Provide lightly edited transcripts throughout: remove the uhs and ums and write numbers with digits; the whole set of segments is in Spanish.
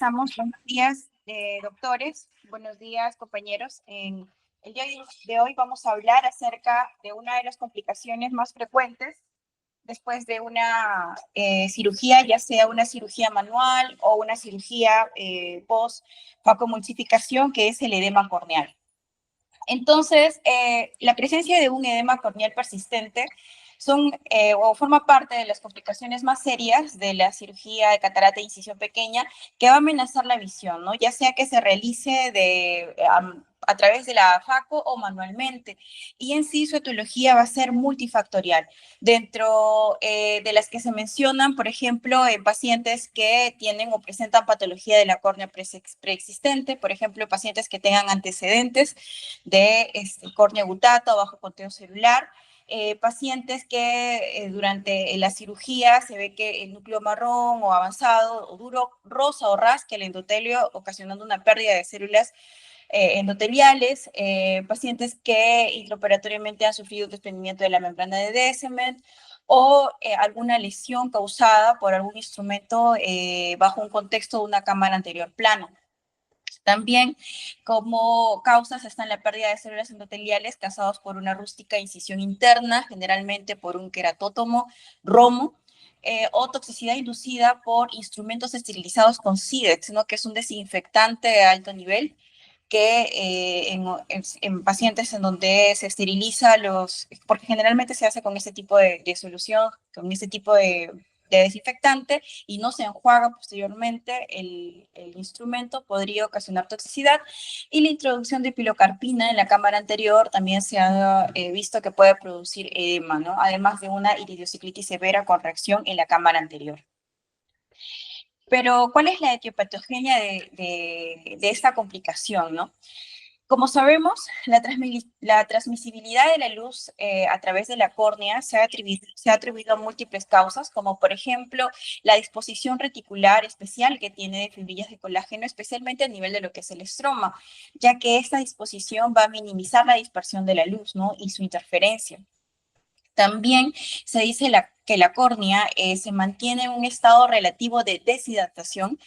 Comenzamos. Buenos días, doctores. Buenos días, compañeros. En el día de hoy vamos a hablar acerca de una de las complicaciones más frecuentes después de una cirugía, ya sea una cirugía manual o una cirugía post-facomulsificación, que es el edema corneal. Entonces, la presencia de un edema corneal persistente o forma parte de las complicaciones más serias de la cirugía de catarata e incisión pequeña, que va a amenazar la visión, ¿no? Ya sea que se realice a través de la FACO o manualmente. Y en sí su etiología va a ser multifactorial. Dentro de las que se mencionan, por ejemplo, en pacientes que tienen o presentan patología de la córnea preexistente, por ejemplo, pacientes que tengan antecedentes de córnea gutata o bajo conteo celular, pacientes que durante la cirugía se ve que el núcleo marrón o avanzado o duro rosa o rasca el endotelio, ocasionando una pérdida de células endoteliales, pacientes que intraoperatoriamente han sufrido desprendimiento de la membrana de Descemet o alguna lesión causada por algún instrumento bajo un contexto de una cámara anterior plana. También como causas están la pérdida de células endoteliales causadas por una rústica incisión interna, generalmente por un queratótomo, romo, o toxicidad inducida por instrumentos esterilizados con SIDEX, ¿no? Que es un desinfectante de alto nivel que en pacientes en donde se esteriliza porque generalmente se hace con este tipo de solución, con este tipo de desinfectante y no se enjuaga posteriormente el instrumento, podría ocasionar toxicidad. Y la introducción de pilocarpina en la cámara anterior también se ha visto que puede producir edema, ¿no? Además de una iridiociclitis severa con reacción en la cámara anterior. Pero, ¿cuál es la etiopatogenia de esta complicación, no? Como sabemos, la transmisibilidad de la luz a través de la córnea se ha atribuido a múltiples causas, como por ejemplo la disposición reticular especial que tiene de fibrillas de colágeno, especialmente a nivel de lo que es el estroma, ya que esta disposición va a minimizar la dispersión de la luz, ¿no? Y su interferencia. También se dice que la córnea se mantiene en un estado relativo de deshidratación.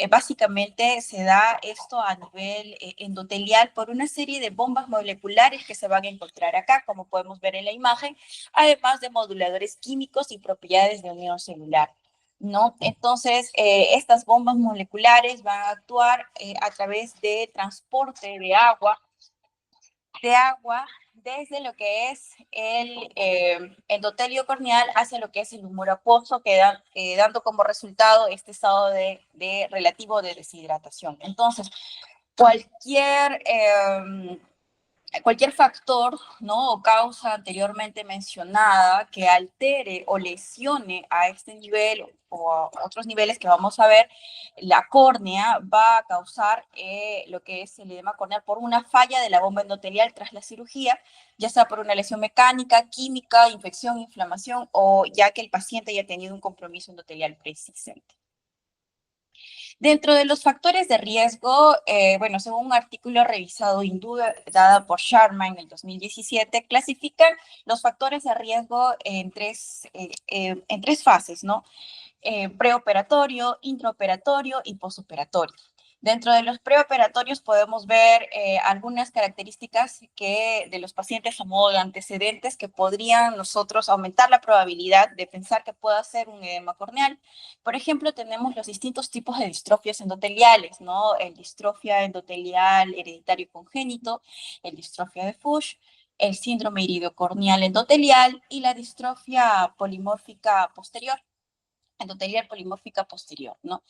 Básicamente se da esto a nivel endotelial por una serie de bombas moleculares que se van a encontrar acá, como podemos ver en la imagen, además de moduladores químicos y propiedades de unión celular, ¿no? Entonces, estas bombas moleculares van a actuar a través de transporte de agua desde lo que es el endotelio corneal hacia lo que es el humor acuoso, dando como resultado este estado de relativo de deshidratación. Entonces, cualquier factor, ¿no? O causa anteriormente mencionada que altere o lesione a este nivel o a otros niveles que vamos a ver, la córnea va a causar lo que es el edema corneal por una falla de la bomba endotelial tras la cirugía, ya sea por una lesión mecánica, química, infección, inflamación o ya que el paciente haya tenido un compromiso endotelial preexistente. Dentro de los factores de riesgo, bueno, según un artículo revisado dada por Sharma en el 2017, clasifican los factores de riesgo en tres fases, ¿no? Preoperatorio, intraoperatorio y posoperatorio. Dentro de los preoperatorios podemos ver algunas características de los pacientes a modo de antecedentes que podrían nosotros aumentar la probabilidad de pensar que pueda ser un edema corneal. Por ejemplo, tenemos los distintos tipos de distrofias endoteliales, ¿no? El distrofia endotelial hereditario congénito, el distrofia de Fuchs, el síndrome iridocorneal endotelial y la distrofia polimórfica posterior, endotelial polimórfica posterior, ¿no?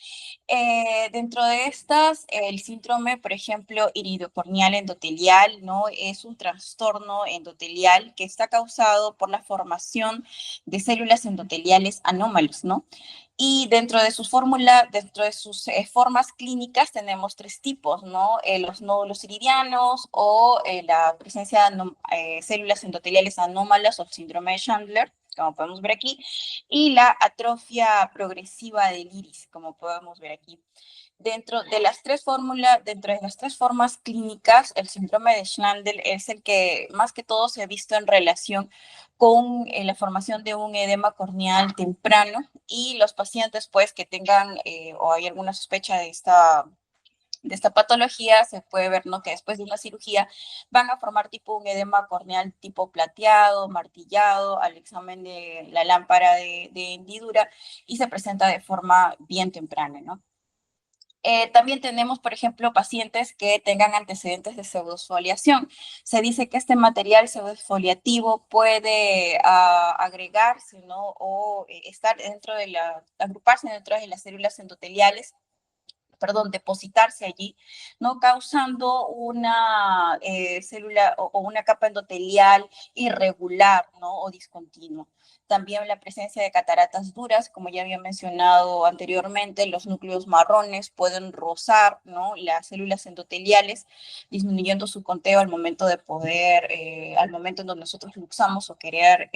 Dentro de estas, el síndrome, por ejemplo, iridocorneal endotelial, ¿no? Es un trastorno endotelial que está causado por la formación de células endoteliales anómalas, ¿no? Y dentro de sus formas clínicas tenemos tres tipos, ¿no? Los nódulos iridianos o la presencia de células endoteliales anómalas o síndrome de Chandler. como podemos ver aquí, y la atrofia progresiva del iris, como podemos ver aquí. Dentro de las tres formas clínicas, el síndrome de Schnabel es el que más que todo se ha visto en relación con la formación de un edema corneal temprano, y los pacientes pues que tengan o hay alguna sospecha de esta patología, se puede ver, ¿no?, que después de una cirugía van a formar tipo un edema corneal tipo plateado, martillado, al examen de la lámpara de hendidura, y se presenta de forma bien temprana, ¿no? También tenemos, por ejemplo, pacientes que tengan antecedentes de pseudosfoliación. Se dice que este material pseudosfoliativo puede agregarse, ¿no?, o estar agruparse dentro de las células endoteliales, perdón, depositarse allí, ¿no?, causando una célula o una capa endotelial irregular, ¿no?, o discontinua. También la presencia de cataratas duras, como ya había mencionado anteriormente, los núcleos marrones pueden rozar, ¿no?, las células endoteliales, disminuyendo su conteo al momento de poder, al momento en donde nosotros luxamos o querer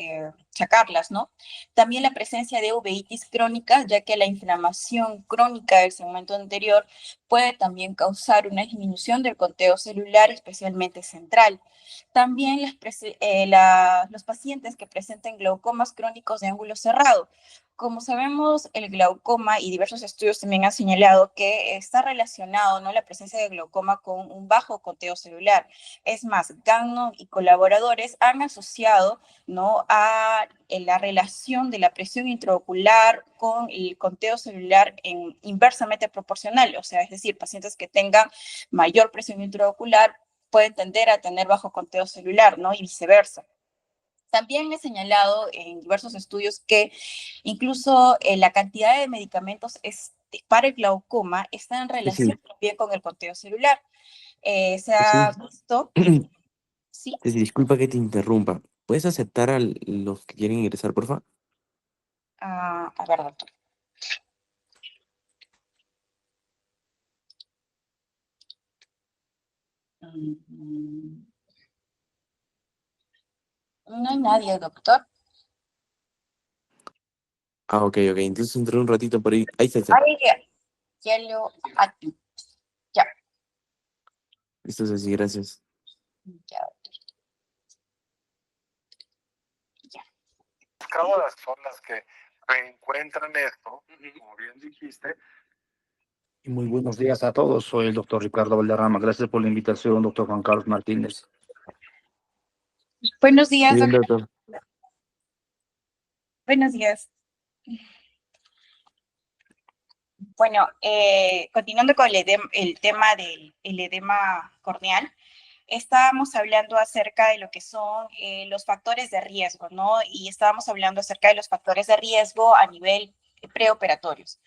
sacarlas, ¿no? También la presencia de uveitis crónica, ya que la inflamación crónica del segmento anterior puede también causar una disminución del conteo celular, especialmente central. También los pacientes que presenten glaucomas crónicos de ángulo cerrado. Como sabemos, el glaucoma, y diversos estudios también han señalado que está relacionado, ¿no?, la presencia de glaucoma con un bajo conteo celular. Es más, Gagnon y colaboradores han asociado, ¿no?, a la relación de la presión intraocular con el conteo celular inversamente proporcional, o sea, es decir, pacientes que tengan mayor presión intraocular pueden tender a tener bajo conteo celular, ¿no?, y viceversa. También he señalado en diversos estudios que incluso la cantidad de medicamentos para el glaucoma está en Ceci, relación también con el conteo celular. Se Ceci, ha visto, sí, Ceci, disculpa que te interrumpa. ¿Puedes aceptar a los que quieren ingresar, por favor? a ver, doctor. Mm, No hay nadie, doctor. Ah, ok, ok. Entonces entré un ratito por ahí. Ahí está, ahí está. Ahí ya lo aquí. Ya, Listo, Ceci, gracias. ya, ya. Cámaras son las que encuentran esto, como bien dijiste. Y muy buenos días a todos. Soy el doctor Ricardo Valderrama. Gracias por la invitación, doctor Juan Carlos Martínez. Buenos días, Bien, doctor. doctor. Buenos días. Bueno, continuando con el tema del el edema corneal, estábamos hablando acerca de lo que son los factores de riesgo, ¿no? Y estábamos hablando acerca de los factores de riesgo a nivel preoperatorios.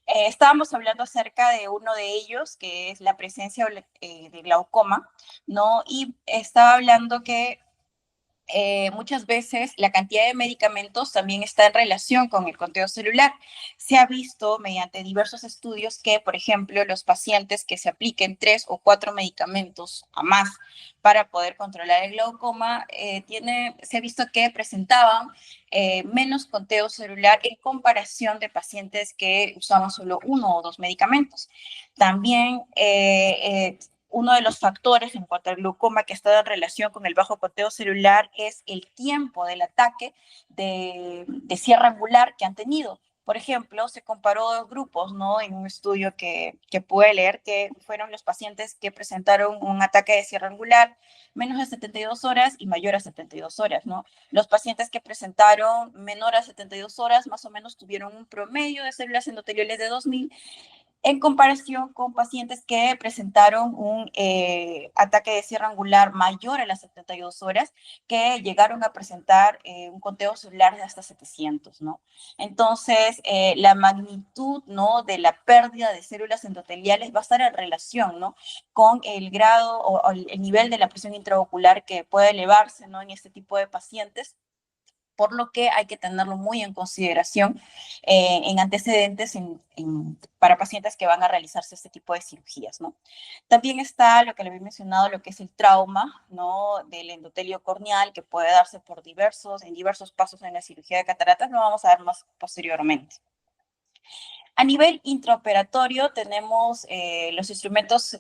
Estábamos hablando acerca de uno de ellos, que es la presencia de glaucoma, ¿no? Y estaba hablando que muchas veces la cantidad de medicamentos también está en relación con el conteo celular. Se ha visto mediante diversos estudios que, por ejemplo, los pacientes que se apliquen 3 o 4 medicamentos a más para poder controlar el glaucoma, se ha visto que presentaban menos conteo celular en comparación de pacientes que usaban solo 1 o 2 medicamentos. También uno de los factores en cuanto al glaucoma que está en relación con el bajo conteo celular es el tiempo del ataque de sierra angular que han tenido. Por ejemplo, se comparó 2 grupos, ¿no?, en un estudio que pude leer, que fueron los pacientes que presentaron un ataque de sierra angular menos de 72 horas y mayor a 72 horas, ¿no? Los pacientes que presentaron menor a 72 horas más o menos tuvieron un promedio de células endoteliales de 2000, en comparación con pacientes que presentaron un ataque de cierre angular mayor a las 72 horas, que llegaron a presentar un conteo celular de hasta 700, ¿no? Entonces, la magnitud, ¿no?, de la pérdida de células endoteliales va a estar en relación, ¿no?, con el grado o el nivel de la presión intraocular que puede elevarse, ¿no?, en este tipo de pacientes, por lo que hay que tenerlo muy en consideración en antecedentes para pacientes que van a realizarse este tipo de cirugías, ¿no? También está lo que le había mencionado, lo que es el trauma, ¿no? Del endotelio corneal, que puede darse en diversos pasos en la cirugía de cataratas, lo vamos a ver más posteriormente. A nivel intraoperatorio tenemos los instrumentos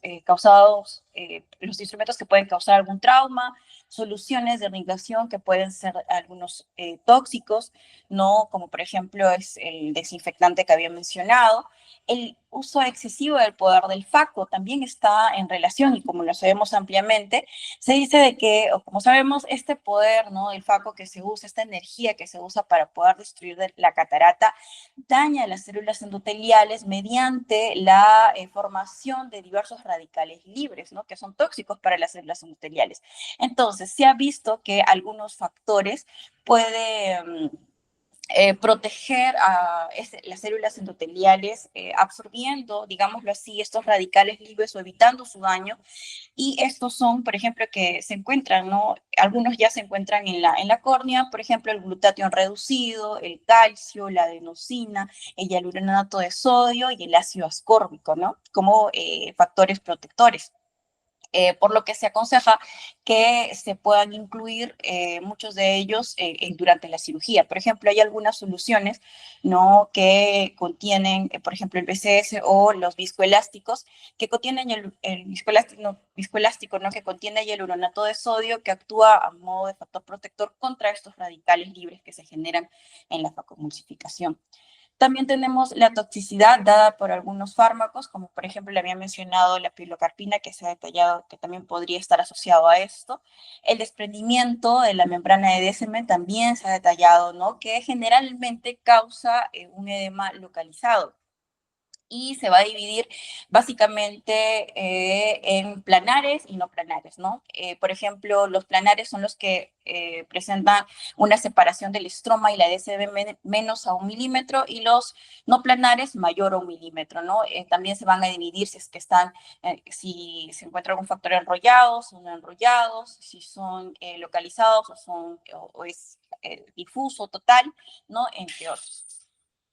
los instrumentos que pueden causar algún trauma, soluciones de irrigación que pueden ser algunos tóxicos, ¿no? Como por ejemplo es el desinfectante que había mencionado. El uso excesivo del poder del FACO también está en relación, y como lo sabemos ampliamente, se dice de que, o como sabemos, este poder, ¿no? El FACO que se usa, esta energía que se usa para poder destruir la catarata, daña las células endoteliales mediante la formación de diversos radicales libres, ¿no? Que son tóxicos para las células endoteliales. Entonces, se ha visto que algunos factores pueden proteger a las células endoteliales absorbiendo, digámoslo así, estos radicales libres o evitando su daño. Y estos son, por ejemplo, que se encuentran, ¿no? Algunos ya se encuentran en la córnea, por ejemplo, el glutatión reducido, el calcio, la adenosina, el hialuronato de sodio y el ácido ascórbico, ¿no? Como factores protectores. Por lo que se aconseja que se puedan incluir muchos de ellos durante la cirugía. Por ejemplo, hay algunas soluciones, ¿no? Que contienen, por ejemplo, el BCS o los viscoelásticos, que contienen el viscoelástico, ¿no? Que contiene hialuronato de sodio, que actúa a modo de factor protector contra estos radicales libres que se generan en la facomulsificación. También tenemos la toxicidad dada por algunos fármacos, como por ejemplo le había mencionado la pilocarpina, que se ha detallado que también podría estar asociado a esto. El desprendimiento de la membrana de DSM también se ha detallado, ¿no? Que generalmente causa un edema localizado. Y se va a dividir básicamente en planares y no planares, ¿no? Por ejemplo, los planares son los que presentan una separación del estroma y la DSM menos a 1 milímetro, y los no planares mayor a 1 milímetro, ¿no? También se van a dividir si es que si se encuentra algún factor enrollados o no enrollados, si son localizados o es difuso total, ¿no? Entre otros.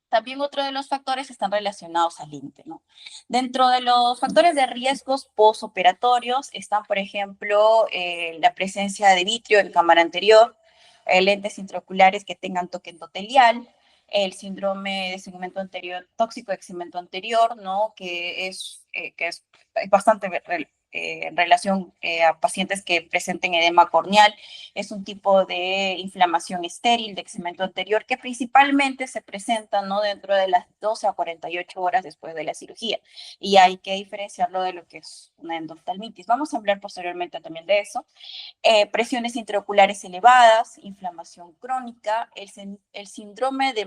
También otro de los factores están relacionados al INTE, ¿no? Dentro de los factores de riesgos postoperatorios están, por ejemplo, la presencia de vitrio en cámara anterior, lentes intraoculares que tengan toque endotelial, el síndrome de segmento anterior, tóxico de segmento anterior, ¿no? Que es bastante en relación a pacientes que presenten edema corneal. Es un tipo de inflamación estéril de segmento anterior que principalmente se presenta, ¿no? Dentro de las 12 a 48 horas después de la cirugía. Y hay que diferenciarlo de lo que es una endoftalmitis. Vamos a hablar posteriormente también de eso. Presiones intraoculares elevadas, inflamación crónica, el síndrome de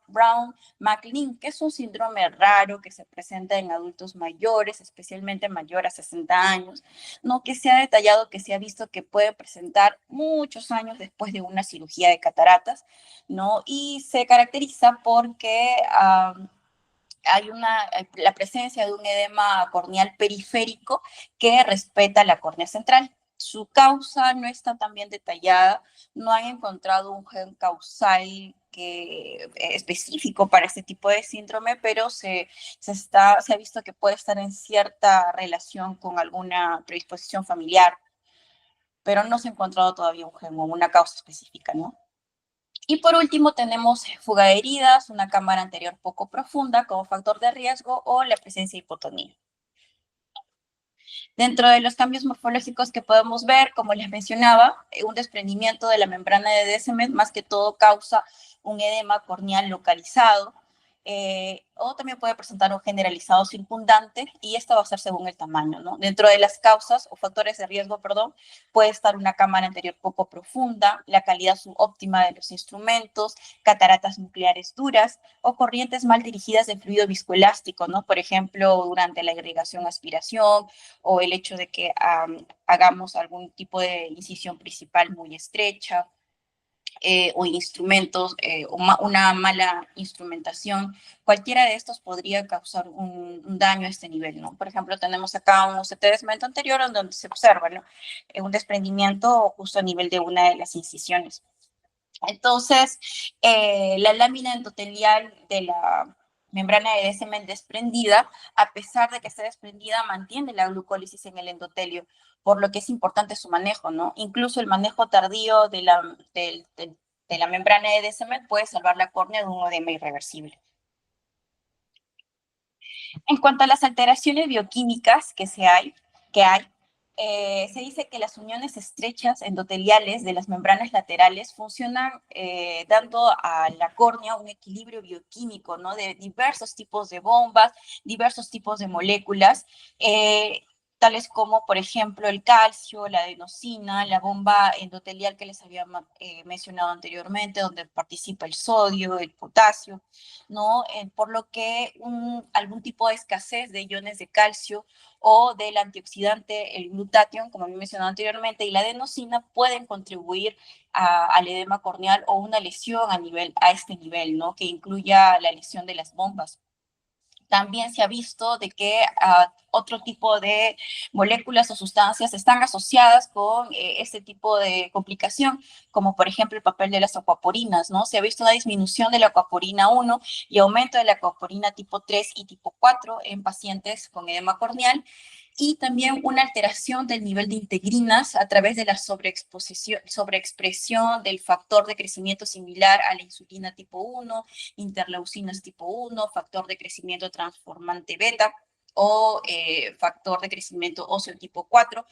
Brown-McLean, que es un síndrome raro que se presenta en adultos mayores, especialmente mayor a 60 años, ¿no? Que se ha detallado, que se ha visto que puede presentar muchos años después de una cirugía de cataratas, ¿no? Y se caracteriza porque hay la presencia de un edema corneal periférico que respeta la córnea central. Su causa no está tan bien detallada, no han encontrado un gen causal específico para este tipo de síndrome, pero se ha visto que puede estar en cierta relación con alguna predisposición familiar, pero no se ha encontrado todavía un gen o una causa específica, ¿no? Y por último tenemos fuga de heridas, una cámara anterior poco profunda como factor de riesgo o la presencia de hipotonía. Dentro de los cambios morfológicos que podemos ver, como les mencionaba, un desprendimiento de la membrana de DSM más que todo causa un edema corneal localizado, o también puede presentar un generalizado circundante, y esto va a ser según el tamaño, ¿no? Dentro de las causas o factores de riesgo, perdón, puede estar una cámara anterior poco profunda, la calidad subóptima de los instrumentos, cataratas nucleares duras o corrientes mal dirigidas de fluido viscoelástico, ¿no? Por ejemplo, durante la irrigación, aspiración, o el hecho de que hagamos algún tipo de incisión principal muy estrecha, o instrumentos, una mala instrumentación. Cualquiera de estos podría causar un daño a este nivel, ¿no? Por ejemplo, tenemos acá un OCT de segmento anterior donde se observa, ¿no? Un desprendimiento justo a nivel de una de las incisiones. Entonces, la lámina endotelial de la membrana de Descemet desprendida, a pesar de que esté desprendida, mantiene la glucólisis en el endotelio, por lo que es importante su manejo, ¿no? Incluso el manejo tardío de la membrana de Descemet puede salvar la córnea de un edema irreversible. En cuanto a las alteraciones bioquímicas que hay, se dice que las uniones estrechas endoteliales de las membranas laterales funcionan dando a la córnea un equilibrio bioquímico, ¿no? De diversos tipos de bombas, diversos tipos de moléculas, tales como, por ejemplo, el calcio, la adenosina, la bomba endotelial que les había mencionado anteriormente, donde participa el sodio, el potasio, ¿no? Por lo que algún tipo de escasez de iones de calcio o del antioxidante, el glutatión, como he mencionado anteriormente, y la adenosina pueden contribuir al edema corneal o una lesión a este nivel, ¿no? Que incluya la lesión de las bombas. También se ha visto de que otro tipo de moléculas o sustancias están asociadas con este tipo de complicación, como por ejemplo el papel de las aquaporinas, ¿no? Se ha visto una disminución de la aquaporina 1 y aumento de la aquaporina tipo 3 y tipo 4 en pacientes con edema corneal, y también una alteración del nivel de integrinas a través de la sobreexpresión del factor de crecimiento similar a la insulina tipo 1, interleucinas tipo 1, factor de crecimiento transformante beta o factor de crecimiento óseo tipo 4.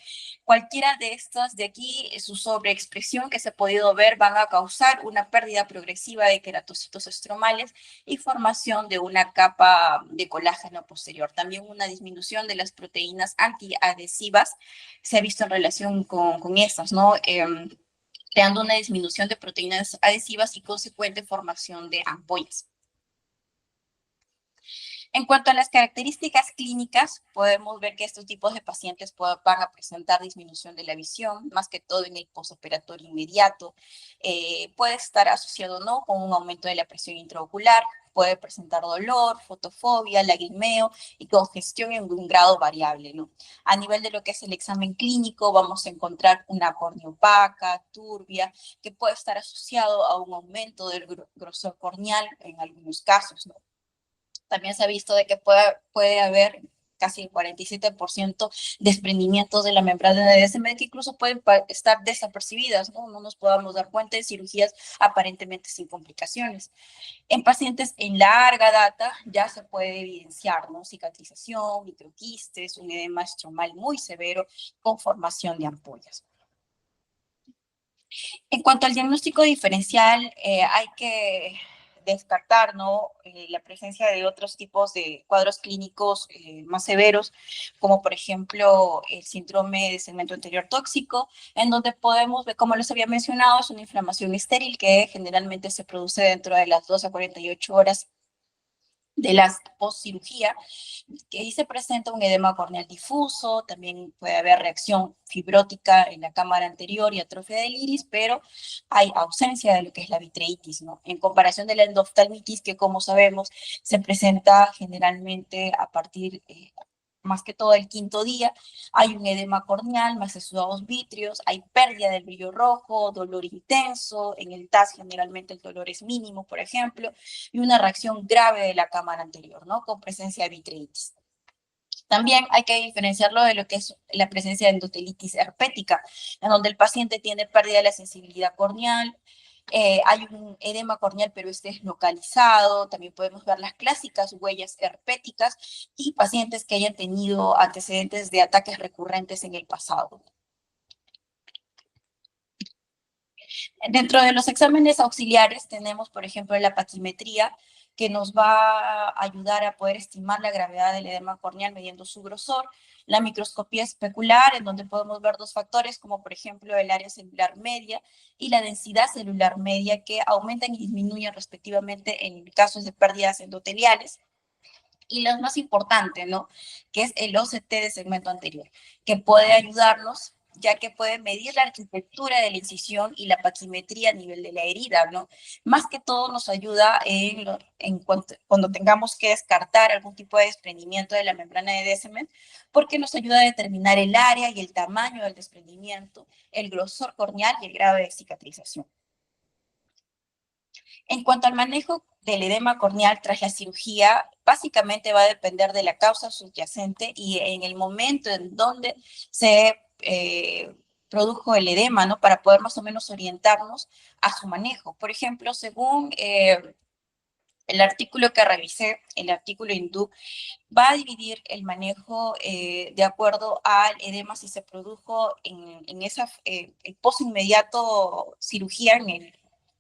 Cualquiera de estas de aquí, su sobreexpresión que se ha podido ver, van a causar una pérdida progresiva de queratocitos estromales y formación de una capa de colágeno posterior. También una disminución de las proteínas antiadhesivas se ha visto en relación con estas, ¿no? Creando una disminución de proteínas adhesivas y consecuente formación de ampollas. En cuanto a las características clínicas, podemos ver que estos tipos de pacientes van a presentar disminución de la visión, más que todo en el postoperatorio inmediato. Puede estar asociado o no con un aumento de la presión intraocular, puede presentar dolor, fotofobia, lagrimeo y congestión en un grado variable, ¿no? A nivel de lo que es el examen clínico, vamos a encontrar una córnea opaca, turbia, que puede estar asociado a un aumento del grosor corneal en algunos casos, ¿no? También se ha visto de que puede haber casi el 47% desprendimientos de la membrana de Descemet que incluso pueden estar desapercibidas, ¿no? No nos podamos dar cuenta de cirugías aparentemente sin complicaciones. En pacientes en larga data ya se puede evidenciar, ¿no? Cicatrización, microquistes, un edema estromal muy severo con formación de ampollas. En cuanto al diagnóstico diferencial, hay que descartar, ¿no? La presencia de otros tipos de cuadros clínicos más severos, como por ejemplo el síndrome de segmento anterior tóxico, en donde podemos ver, como les había mencionado, es una inflamación estéril que generalmente se produce dentro de las 2 a 48 horas de la postcirugía, que ahí se presenta un edema corneal difuso, también puede haber reacción fibrótica en la cámara anterior y atrofia del iris, pero hay ausencia de lo que es la vitreitis, ¿no? En comparación de la endoftalmitis, que como sabemos se presenta generalmente a partir más que todo el quinto día, hay un edema corneal, más exudados vítreos, hay pérdida del brillo rojo, dolor intenso, en el TAS generalmente el dolor es mínimo, por ejemplo, y una reacción grave de la cámara anterior, ¿no? Con presencia de vitreitis. También hay que diferenciarlo de lo que es la presencia de endotelitis herpética, en donde el paciente tiene pérdida de la sensibilidad corneal, hay un edema corneal, pero este es localizado. También podemos ver las clásicas huellas herpéticas y pacientes que hayan tenido antecedentes de ataques recurrentes en el pasado. Dentro de los exámenes auxiliares tenemos, por ejemplo, la paquimetría, que nos va a ayudar a poder estimar la gravedad del edema corneal midiendo su grosor, la microscopía especular, en donde podemos ver dos factores, como por ejemplo el área celular media y la densidad celular media, que aumentan y disminuyen respectivamente en casos de pérdidas endoteliales. Y lo más importante, ¿no? Que es el OCT de segmento anterior, que puede ayudarnos, ya que puede medir la arquitectura de la incisión y la paquimetría a nivel de la herida, ¿no? Más que todo nos ayuda cuando tengamos que descartar algún tipo de desprendimiento de la membrana de Descemet, porque nos ayuda a determinar el área y el tamaño del desprendimiento, el grosor corneal y el grado de cicatrización. En cuanto al manejo del edema corneal tras la cirugía, básicamente va a depender de la causa subyacente y en el momento en donde se produjo el edema, ¿no? Para poder más o menos orientarnos a su manejo. Por ejemplo, según el artículo que revisé, el artículo hindú, va a dividir el manejo de acuerdo al edema si se produjo en el post inmediato cirugía, en el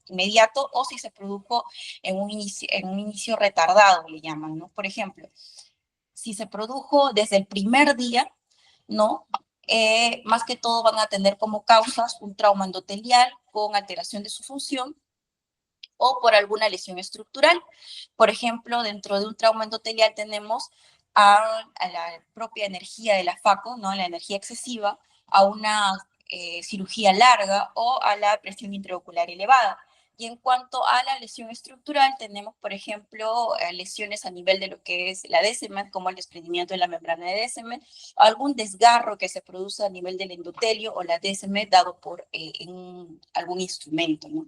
inmediato, o si se produjo en un inicio retardado, le llaman, ¿no? Por ejemplo, si se produjo desde el primer día, ¿no? Más que todo van a tener como causas un trauma endotelial con alteración de su función o por alguna lesión estructural. Por ejemplo, dentro de un trauma endotelial tenemos a la propia energía de la FACO, ¿no? La energía excesiva, a una cirugía larga o a la presión intraocular elevada. Y en cuanto a la lesión estructural, tenemos, por ejemplo, lesiones a nivel de lo que es la Descemet, como el desprendimiento de la membrana de Descemet, algún desgarro que se produce a nivel del endotelio o la Descemet dado por algún instrumento, ¿no?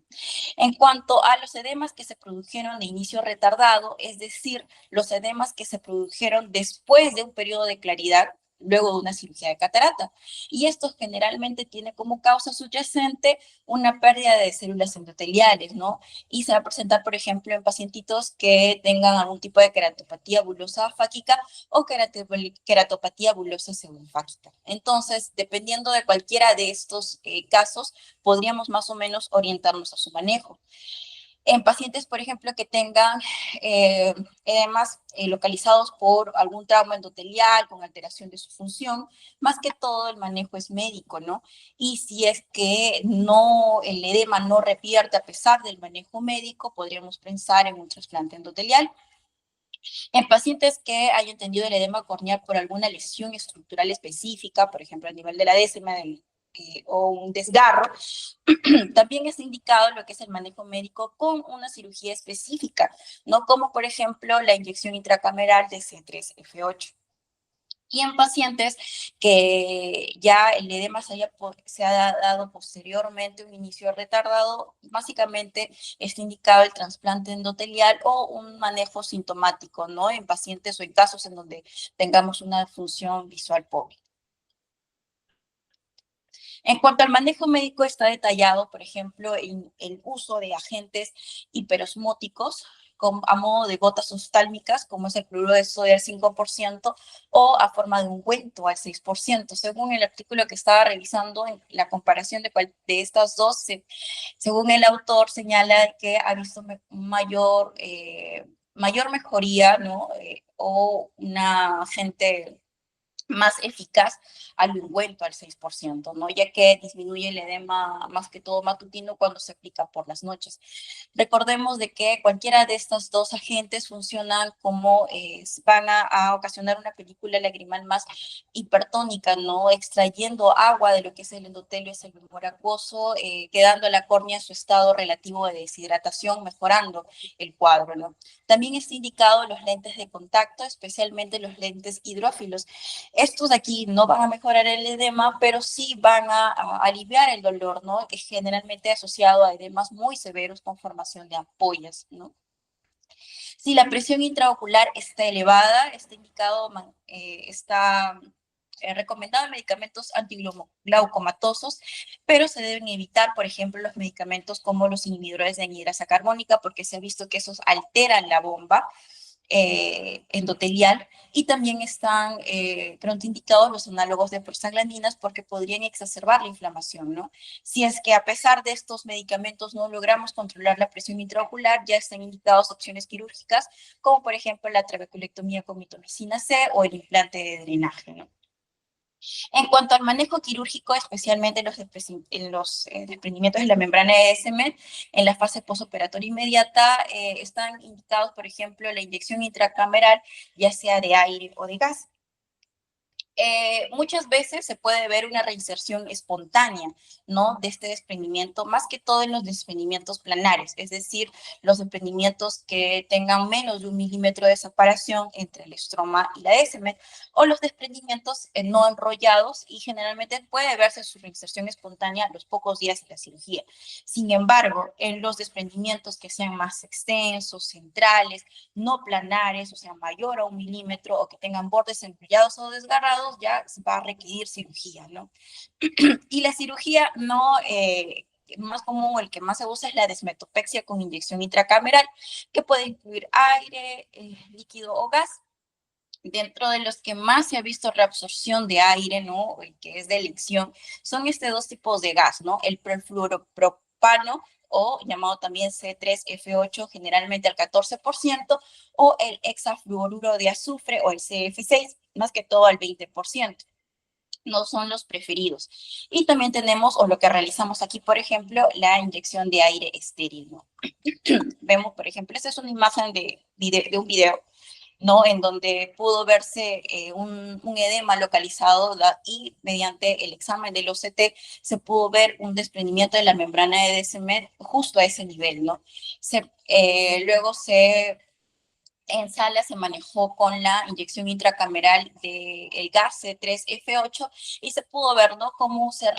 En cuanto a los edemas que se produjeron de inicio retardado, es decir, los edemas que se produjeron después de un periodo de claridad, luego de una cirugía de catarata. Y esto generalmente tiene como causa subyacente una pérdida de células endoteliales, ¿no? Y se va a presentar, por ejemplo, en pacientitos que tengan algún tipo de queratopatía bulosa fáquica o queratopatía bulosa pseudofáquica. Entonces, dependiendo de cualquiera de estos casos, podríamos más o menos orientarnos a su manejo. En pacientes, por ejemplo, que tengan edemas localizados por algún trauma endotelial con alteración de su función, más que todo el manejo es médico, ¿no? Y si es que el edema no revierte a pesar del manejo médico, podríamos pensar en un trasplante endotelial. En pacientes que hayan tenido el edema corneal por alguna lesión estructural específica, por ejemplo, a nivel de la décima o un desgarro, también está indicado lo que es el manejo médico con una cirugía específica, ¿no? Como por ejemplo la inyección intracameral de C3F8. Y en pacientes que ya el edema se ha dado posteriormente un inicio retardado, básicamente está indicado el trasplante endotelial o un manejo sintomático, ¿no? En pacientes o en casos en donde tengamos una función visual pobre. En cuanto al manejo médico, está detallado, por ejemplo, en el uso de agentes hiperosmóticos a modo de gotas oftálmicas, como es el cloruro de sodio al 5%, o a forma de ungüento al 6%. Según el artículo que estaba revisando, en la comparación de estas dos, según el autor, señala que ha visto mayor mejoría, ¿no? O una agente más eficaz al ungüento al 6%, ¿no? Ya que disminuye el edema más que todo matutino cuando se aplica por las noches. Recordemos de que cualquiera de estos dos agentes funcionan como van a ocasionar una película lagrimal más hipertónica, ¿no? Extrayendo agua de lo que es el endotelio, es el humor acuoso, quedando la córnea en su estado relativo de deshidratación, mejorando el cuadro, ¿no? También está indicado los lentes de contacto, especialmente los lentes hidrófilos. Estos de aquí no van a mejorar el edema, pero sí van a aliviar el dolor, ¿no? Que es generalmente asociado a edemas muy severos con formación de ampollas, ¿no? Si la presión intraocular está elevada, está indicado, está recomendado medicamentos antiglaucomatosos, pero se deben evitar, por ejemplo, los medicamentos como los inhibidores de anhidrasa carbónica, porque se ha visto que esos alteran la bomba endotelial, y también están contraindicados los análogos de prostaglandinas porque podrían exacerbar la inflamación, ¿no? Si es que a pesar de estos medicamentos no logramos controlar la presión intraocular, ya están indicadas opciones quirúrgicas, como por ejemplo la trabeculectomía con mitomicina C o el implante de drenaje, ¿no? En cuanto al manejo quirúrgico, especialmente en los desprendimientos de la membrana de Descemet, en la fase postoperatoria inmediata, están indicados, por ejemplo, la inyección intracameral, ya sea de aire o de gas. muchas veces se puede ver una reinserción espontánea, ¿no? De este desprendimiento, más que todo en los desprendimientos planares, es decir, los desprendimientos que tengan menos de 1 milímetro de separación entre el estroma y la descemet, o los desprendimientos no enrollados, y generalmente puede verse su reinserción espontánea a los pocos días de la cirugía. Sin embargo, en los desprendimientos que sean más extensos, centrales, no planares, o sea, mayor a 1 milímetro, o que tengan bordes enrollados o desgarrados, ya va a requerir cirugía, ¿no? Y la cirugía no, más común, el que más se usa es la desmetopexia con inyección intracameral, que puede incluir aire, líquido o gas. Dentro de los que más se ha visto reabsorción de aire, ¿no? El que es de elección, son dos tipos de gas, ¿no? El perfluoropropano, o llamado también C3F8, generalmente al 14%, o el hexafluoruro de azufre, o el CF6, más que todo al 20%. No son los preferidos. Y también tenemos, o lo que realizamos aquí, por ejemplo, la inyección de aire estéril, ¿no? Vemos, por ejemplo, esta es una imagen de un video, ¿no? En donde pudo verse un edema localizado, y mediante el examen del OCT se pudo ver un desprendimiento de la membrana de descemet justo a ese nivel, ¿no? Luego en sala se manejó con la inyección intracameral del gas C3F8, y se pudo ver, ¿no? Cómo se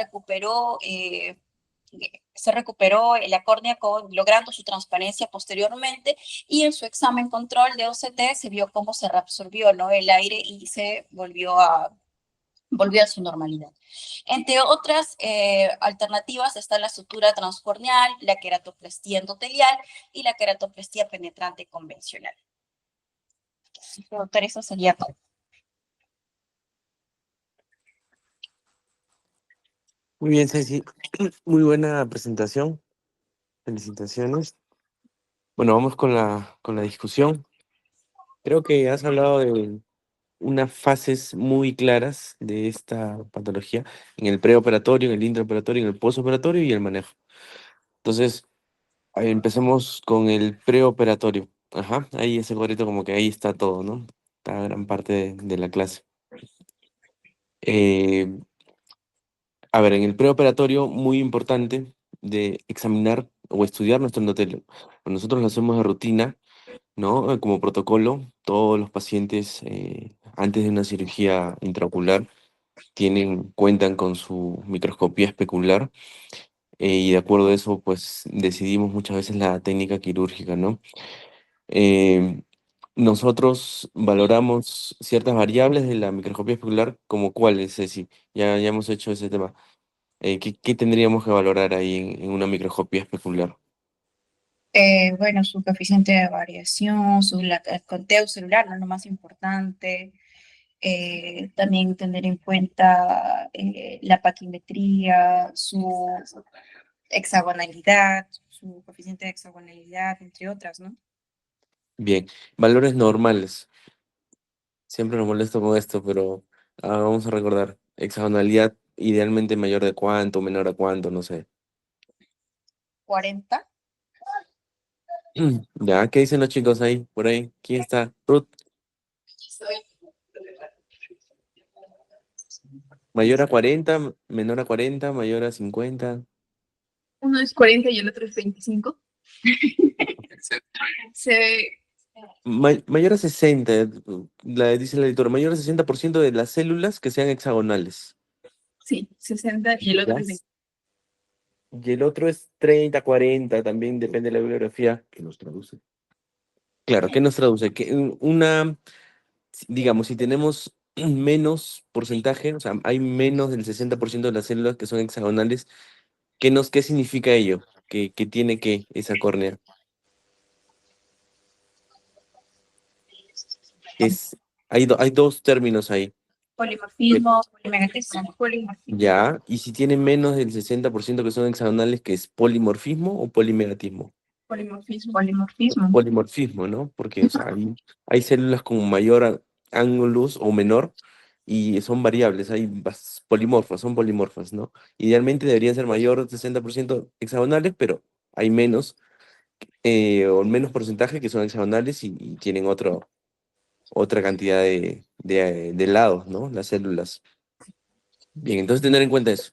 recuperó la córnea logrando su transparencia posteriormente, y en su examen control de OCT se vio cómo se reabsorbió, ¿no? El aire, y se volvió a su normalidad. Entre otras alternativas está la sutura transcorneal, la queratoplastia endotelial y la queratoplastia penetrante convencional. Doctor, eso sería todo. Muy bien, Ceci. Muy buena presentación. Felicitaciones. Bueno, vamos con la discusión. Creo que has hablado de unas fases muy claras de esta patología en el preoperatorio, en el intraoperatorio, en el postoperatorio y el manejo. Entonces, empecemos con el preoperatorio. Ajá, ahí ese cuadrito como que ahí está todo, ¿no? Está gran parte de la clase. Eh, a ver, en el preoperatorio, muy importante de examinar o estudiar nuestro endotelio. Nosotros lo hacemos de rutina, ¿no? Como protocolo, todos los pacientes antes de una cirugía intraocular cuentan con su microscopía especular, y de acuerdo a eso, pues decidimos muchas veces la técnica quirúrgica, ¿no? Eh, Nosotros valoramos ciertas variables de la microscopía especular, como cuáles, Ceci. Ya hemos hecho ese tema. ¿Qué tendríamos que valorar ahí en una microscopía especular? Bueno, su coeficiente de variación, el conteo celular, ¿no? Lo más importante. También tener en cuenta la paquimetría, su hexagonalidad, su coeficiente de hexagonalidad, entre otras, ¿no? Bien, valores normales. Siempre nos molesto con esto, pero vamos a recordar. Hexagonalidad idealmente mayor de cuánto, menor a cuánto, no sé. 40. Ya, ¿qué dicen los chicos ahí? Por ahí. ¿Quién está? Ruth. Mayor a 40, menor a 40, mayor a 50. Uno es 40 y el otro es 25. Se, Mayor a 60, dice la editora, mayor a 60% de las células que sean hexagonales. sí, 60 y el otro ¿Ya? es 20. Y el otro es 30, 40, también depende de la bibliografía. ¿Qué nos traduce? Claro, ¿qué nos traduce? Digamos, si tenemos menos porcentaje, o sea, hay menos del 60% de las células que son hexagonales, ¿qué significa ello? ¿Que tiene esa córnea? Hay dos términos ahí. Polimorfismo, polimegatismo. Polimorfismo. Ya, y si tiene menos del 60% que son hexagonales, ¿que es polimorfismo o polimegatismo? Polimorfismo. Polimorfismo. Polimorfismo, ¿no? Porque, o sea, hay células con mayor ángulos o menor y son variables, polimorfas, son polimorfas, ¿no? Idealmente deberían ser mayor del 60% hexagonales, pero hay menos, o menos porcentaje que son hexagonales y tienen otra cantidad de lado, ¿no? Las células. Bien, entonces tener en cuenta eso.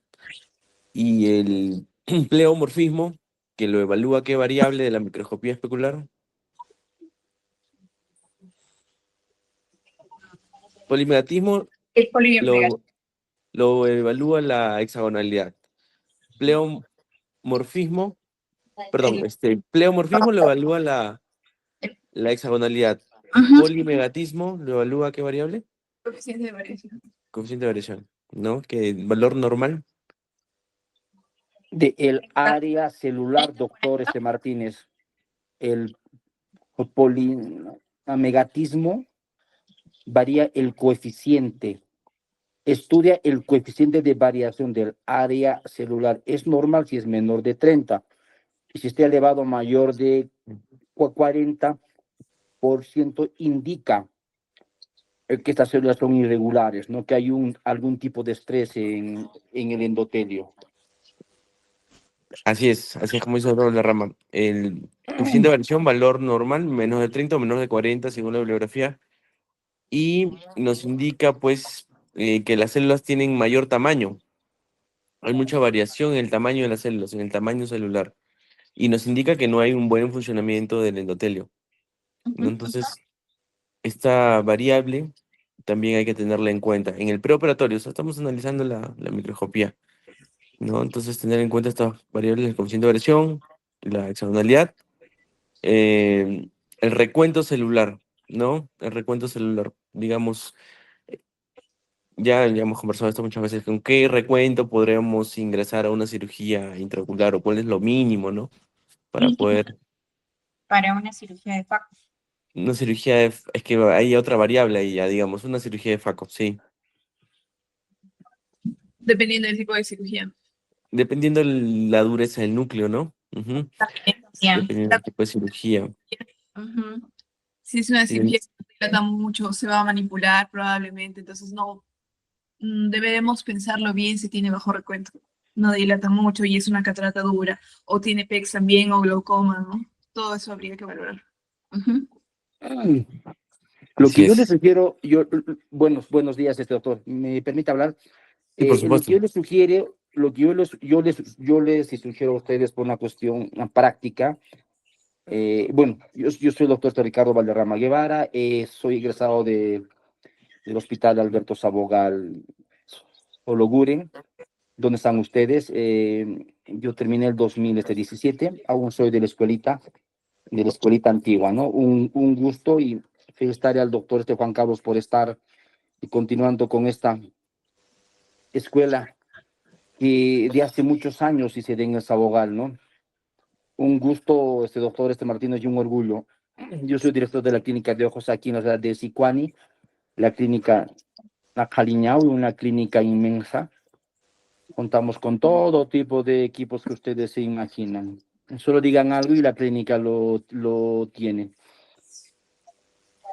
Y el pleomorfismo, que lo evalúa qué variable de la microscopía especular. Polimegatismo El poliomiegatismo. lo evalúa la hexagonalidad. Pleomorfismo, perdón, pleomorfismo lo evalúa la hexagonalidad. Polimegatismo lo evalúa qué variable? Coeficiente de variación. Coeficiente de variación, ¿no? Que valor normal. De el área celular, doctor Martínez, el polimegatismo varía el coeficiente. Estudia el coeficiente de variación del área celular. Es normal si es menor de 30. Y si está elevado mayor de 40%, indica que estas células son irregulares, ¿no? Que hay algún tipo de estrés en el endotelio. Así es como dice el doctor Valderrama. El coeficiente de variación, valor normal, menos de 30 o menos de 40 según la bibliografía. Y nos indica, pues, que las células tienen mayor tamaño. Hay mucha variación en el tamaño de las células, en el tamaño celular. Y nos indica que no hay un buen funcionamiento del endotelio, ¿no? Entonces, esta variable también hay que tenerla en cuenta. En el preoperatorio, o sea, estamos analizando la microscopía, ¿no? Entonces, tener en cuenta estas variables del coeficiente de variación, la hexagonalidad, el recuento celular, ¿no? El recuento celular, digamos, ya hemos conversado esto muchas veces, ¿con qué recuento podríamos ingresar a una cirugía intraocular o cuál es lo mínimo, ¿no? Para poder... Para una cirugía de FACO. Una cirugía de... Es que hay otra variable ahí ya, digamos, una cirugía de FACO, sí. Dependiendo del tipo de cirugía. Dependiendo la dureza del núcleo, ¿no? Ujú. Dependiendo del tipo de cirugía. Si es una Sí, cirugía que dilata mucho, se va a manipular probablemente, entonces no debemos pensarlo bien si tiene bajo recuento. No dilata mucho y es una catarata dura, o tiene PEX también, o glaucoma, ¿no? Todo eso habría que valorar. Lo así que yo les es. sugiero, buenos días, doctor, ¿me permite hablar? Sí, por Lo que supuesto. yo les sugiero, yo les sugiero a ustedes por una cuestión práctica. Yo soy el doctor Ricardo Valderrama Guevara, soy egresado del Hospital Alberto Sabogal Ologuren. ¿Dónde están ustedes? Yo terminé el 2017, aún soy de la escuelita antigua, ¿no? Un gusto y felicitar al doctor Juan Carlos por estar y continuando con esta escuela que de hace muchos años y se da en el Sabogal, ¿no? Un gusto, doctor Martínez, y un orgullo. Yo soy director de la clínica de ojos aquí en la ciudad de Sicuani, la clínica La Caliñao, una clínica inmensa. Contamos con todo tipo de equipos que ustedes se imaginan. Solo digan algo y la clínica lo tiene.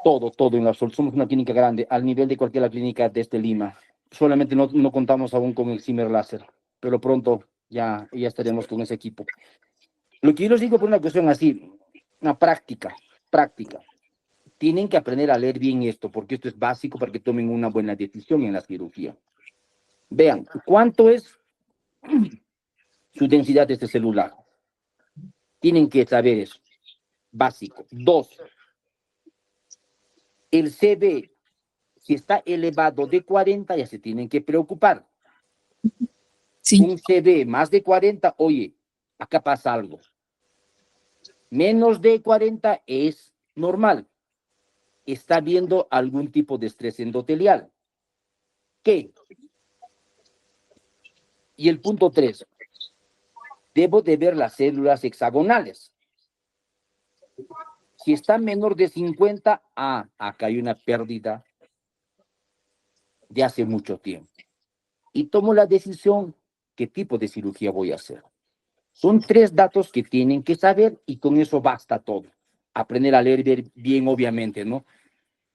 Todo en absoluto. Somos una clínica grande, al nivel de cualquier clínica desde Lima. Solamente no contamos aún con el Zimmer Láser, pero pronto ya estaremos con ese equipo. Lo que yo les digo por una cuestión así, una práctica. Tienen que aprender a leer bien esto, porque esto es básico para que tomen una buena decisión en la cirugía. Vean, ¿cuánto es su densidad de este celular? Tienen que saber eso, básico. 2, el CB, si está elevado de 40, ya se tienen que preocupar. Sí. Un CB más de 40, oye, acá pasa algo. Menos de 40 es normal. Está viendo algún tipo de estrés endotelial. ¿Qué? Y el punto 3, debo de ver las células hexagonales. Si está menor de 50, acá hay una pérdida de hace mucho tiempo. Y tomo la decisión, ¿qué tipo de cirugía voy a hacer? Son 3 datos que tienen que saber y con eso basta todo. Aprender a leer bien, obviamente, ¿no?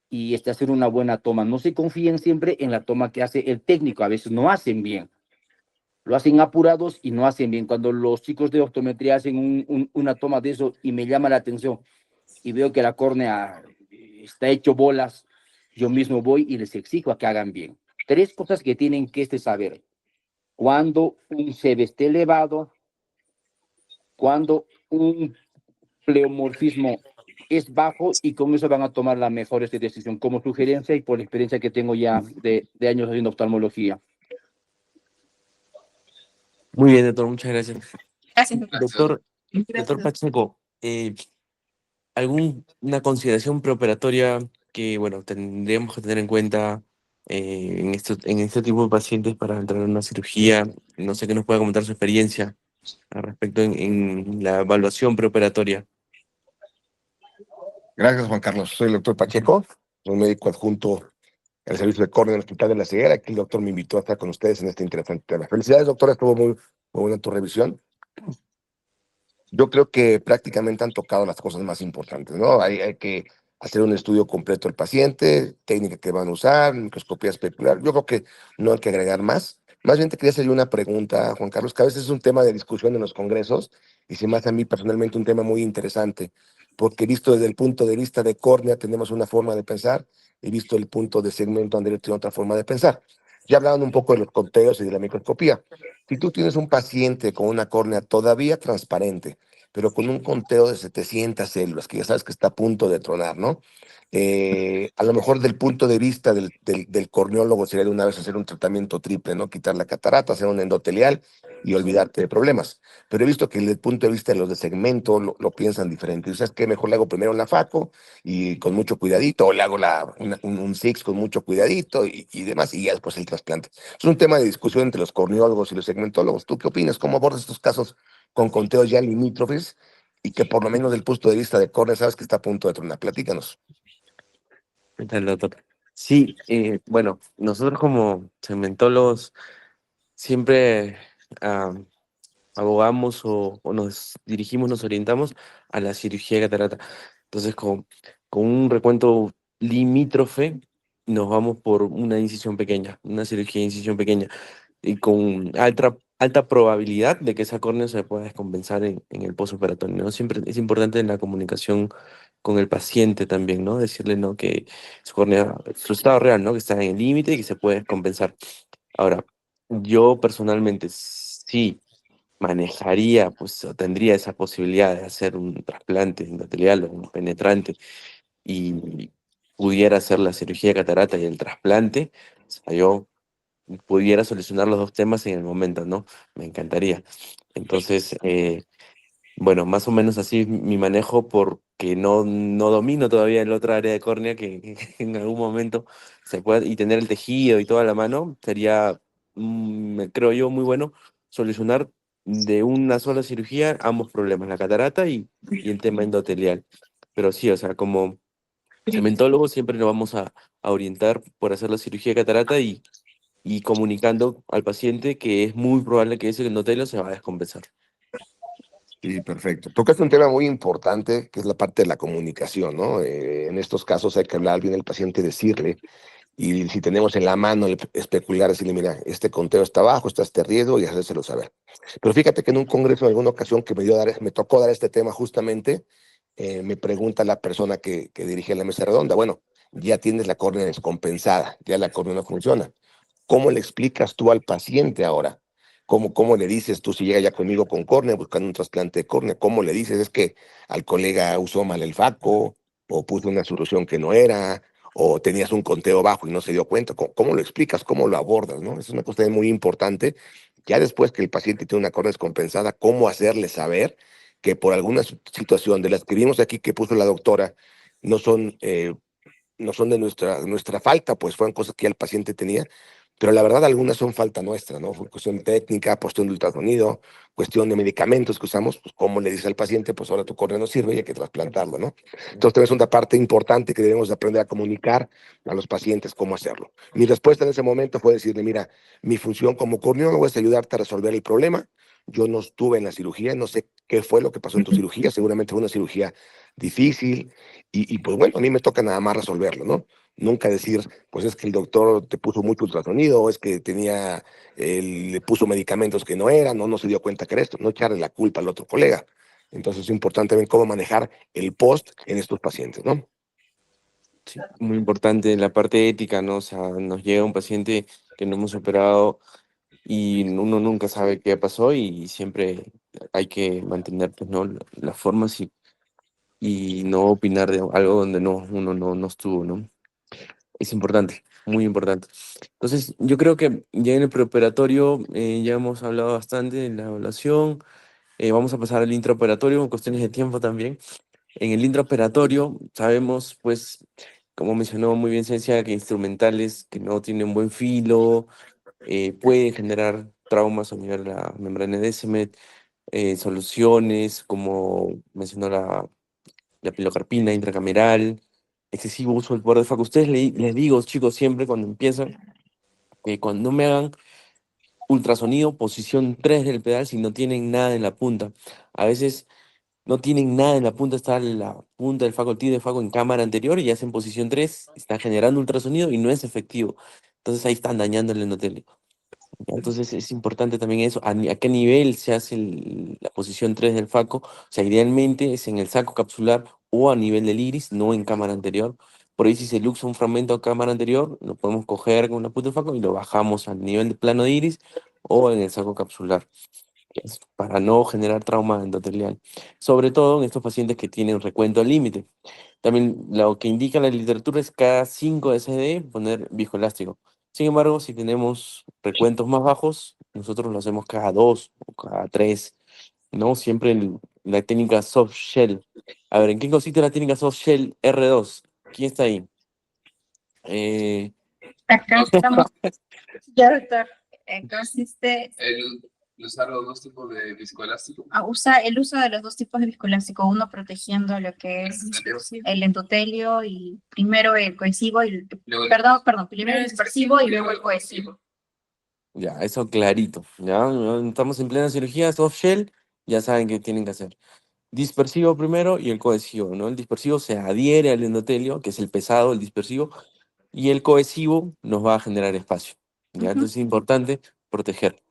Y hacer una buena toma. No se confíen siempre en la toma que hace el técnico. A veces no hacen bien. Lo hacen apurados y no hacen bien. Cuando los chicos de optometría hacen una toma de eso y me llama la atención y veo que la córnea está hecho bolas, yo mismo voy y les exijo a que hagan bien. 3 cosas que tienen que saber. Cuando un seb esté elevado, cuando un pleomorfismo es bajo, y con eso van a tomar la mejor decisión como sugerencia y por la experiencia que tengo ya de años haciendo oftalmología. Muy bien, doctor, muchas gracias. Gracias. Doctor Gracias. Pacheco, ¿alguna consideración preoperatoria que, bueno, tendríamos que tener en cuenta en este tipo de pacientes para entrar en una cirugía? No sé qué nos pueda comentar su experiencia al respecto en la evaluación preoperatoria. Gracias, Juan Carlos. Soy el doctor Pacheco, soy médico adjunto en el servicio de córnea del Hospital de la Ceguera. Aquí el doctor me invitó a estar con ustedes en este interesante tema. Felicidades, doctor, estuvo muy buena tu revisión. Yo creo que prácticamente han tocado las cosas más importantes, ¿no? Hay que hacer un estudio completo del paciente, técnica que van a usar, microscopía especular. Yo creo que no hay que agregar más. Más bien te quería hacer una pregunta, Juan Carlos, que a veces es un tema de discusión en los congresos y se me hace a mí personalmente un tema muy interesante, porque visto desde el punto de vista de córnea tenemos una forma de pensar y visto el punto de segmento anterior tiene otra forma de pensar. Ya hablaban un poco de los conteos y de la microscopía. Si tú tienes un paciente con una córnea todavía transparente, pero con un conteo de 700 células, que ya sabes que está a punto de tronar, ¿no? A lo mejor del punto de vista del corneólogo sería de una vez hacer un tratamiento triple, ¿no? Quitar la catarata, hacer un endotelial y olvidarte de problemas. Pero he visto que desde el punto de vista de los de segmento lo piensan diferente. ¿Y sabes qué? Mejor le hago primero la FACO y con mucho cuidadito, o le hago un SIX con mucho cuidadito y demás, y ya después el trasplante. Es un tema de discusión entre los corneólogos y los segmentólogos. ¿Tú qué opinas? ¿Cómo abordas estos casos con conteos ya limítrofes y que por lo menos del punto de vista de córnea sabes que está a punto de tronar? Platícanos. ¿Qué tal, doctor? Sí, bueno, nosotros como segmentólogos siempre abogamos o nos dirigimos, nos orientamos a la cirugía de catarata. Entonces, con un recuento limítrofe, nos vamos por una incisión pequeña, una cirugía de incisión pequeña, y con alta probabilidad de que esa córnea se pueda descompensar en el postoperatorio, ¿no? Siempre es importante en la comunicación con el paciente también, ¿no? Decirle, ¿no? Que su córnea, su estado real, ¿no? Que está en el límite y que se puede descompensar. Ahora, yo personalmente sí manejaría, pues, o tendría esa posibilidad de hacer un trasplante endotelial o un penetrante y pudiera hacer la cirugía de catarata y el trasplante, o sea, yo pudiera solucionar los dos temas en el momento, ¿no? Me encantaría. Entonces, bueno, más o menos así es mi manejo porque no domino todavía el otro área de córnea que en algún momento se pueda, y tener el tejido y toda la mano, sería, creo yo, muy bueno solucionar de una sola cirugía ambos problemas, la catarata y el tema endotelial. Pero sí, o sea, como cementólogo siempre nos vamos a orientar por hacer la cirugía de catarata y comunicando al paciente que es muy probable que ese endotelio se va a descompensar. Sí, perfecto. Tocaste un tema muy importante, que es la parte de la comunicación, ¿no? En estos casos hay que hablar bien al paciente, decirle, y si tenemos en la mano el especular, decirle, mira, este conteo está bajo, está este riesgo, y hacérselo saber. Pero fíjate que en un congreso, en alguna ocasión que me tocó dar este tema justamente, me pregunta la persona que dirige la mesa redonda, bueno, ya tienes la córnea descompensada, ya la córnea no funciona. ¿Cómo le explicas tú al paciente ahora? ¿Cómo le dices tú si llega ya conmigo con córnea, buscando un trasplante de córnea? ¿Cómo le dices? Es que al colega usó mal el FACO, o puso una solución que no era, o tenías un conteo bajo y no se dio cuenta. ¿Cómo lo explicas? ¿Cómo lo abordas? ¿No? Es una cosa muy importante. Ya después que el paciente tiene una córnea descompensada, ¿cómo hacerle saber que por alguna situación de las que vimos aquí que puso la doctora, no son, no son de nuestra falta, pues fueron cosas que ya el paciente tenía, pero la verdad algunas son falta nuestra, ¿no? Fue cuestión técnica, cuestión de ultrasonido, cuestión de medicamentos que usamos, pues cómo le dice al paciente, pues ahora tu córnea no sirve y hay que trasplantarlo, ¿no? Entonces también es una parte importante que debemos de aprender a comunicar a los pacientes cómo hacerlo. Mi respuesta en ese momento fue decirle, mira, mi función como corneólogo es ayudarte a resolver el problema. Yo no estuve en la cirugía, no sé qué fue lo que pasó en tu cirugía, seguramente fue una cirugía difícil y pues bueno, a mí me toca nada más resolverlo, ¿no? Nunca decir, pues es que el doctor te puso mucho ultrasonido, o es que le puso medicamentos que no eran, no se dio cuenta que era esto, no echarle la culpa al otro colega. Entonces es importante ver cómo manejar el post en estos pacientes, ¿no? Sí, muy importante la parte ética, ¿no? O sea, nos llega un paciente que no hemos operado y uno nunca sabe qué pasó y siempre hay que mantener, pues, ¿no? Las formas y no opinar de algo donde uno no estuvo, ¿no? Es importante, muy importante. Entonces, yo creo que ya en el preoperatorio ya hemos hablado bastante de la evaluación. Vamos a pasar al intraoperatorio con cuestiones de tiempo también. En el intraoperatorio sabemos, pues, como mencionó muy bien Ciencia, que instrumentales que no tienen buen filo pueden generar traumas a nivel de la membrana de Descemet, soluciones como mencionó la pilocarpina intracameral, excesivo uso del poder de faco. Ustedes les digo, chicos, siempre cuando empiezan, que cuando me hagan ultrasonido, posición 3 del pedal, si no tienen nada en la punta. A veces no tienen nada en la punta, está la punta del facultativo de faco en cámara anterior y hacen posición 3 está generando ultrasonido y no es efectivo. Entonces ahí están dañando el endotelio. ¿Ya? Entonces es importante también eso, a qué nivel se hace la posición 3 del faco. O sea, idealmente es en el saco capsular o a nivel del iris, no en cámara anterior. Por ahí si se luxa un fragmento a cámara anterior, lo podemos coger con una punta del faco y lo bajamos al nivel de plano de iris o en el saco capsular para no generar trauma endotelial, sobre todo en estos pacientes que tienen recuento al límite. También lo que indica la literatura es cada 5 de SD poner viscoelástico. Sin embargo, si tenemos recuentos más bajos, nosotros lo hacemos cada 2 o cada 3, ¿no? Siempre la técnica soft shell. A ver, ¿en qué consiste la técnica soft shell R2? ¿Quién está ahí? Acá estamos. Ya, doctor. Consiste Usar los dos tipos de viscoelástico. usa el uso de los dos tipos de viscoelástico, uno protegiendo lo que es el endotelio y primero el cohesivo y perdón, primero el dispersivo y luego el cohesivo. Ya, eso clarito. Ya, estamos en plena cirugía, soft shell, ya saben qué tienen que hacer. Dispersivo primero y el cohesivo, ¿no? El dispersivo se adhiere al endotelio, que es el pesado, el dispersivo, y el cohesivo nos va a generar espacio. ¿Ya? Entonces es importante proteger.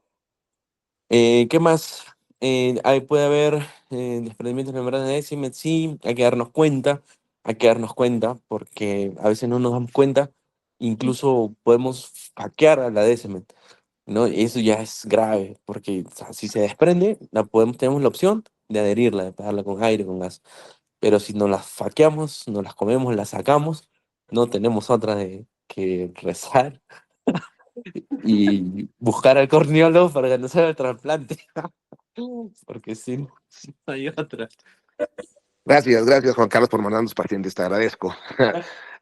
¿Qué más? Puede haber desprendimientos de membrana de Descemet, sí, hay que darnos cuenta, porque a veces no nos damos cuenta, incluso podemos hackear a la Descemet, ¿no? Y eso ya es grave, porque o sea, si se desprende, tenemos la opción de adherirla, de pegarla con aire, con gas. Pero si nos las faqueamos, nos las comemos, las sacamos, no tenemos otra que rezar y buscar al corneólogo para que nos haga el trasplante. Porque si no hay otra. Gracias, Juan Carlos, por mandarnos pacientes, te agradezco.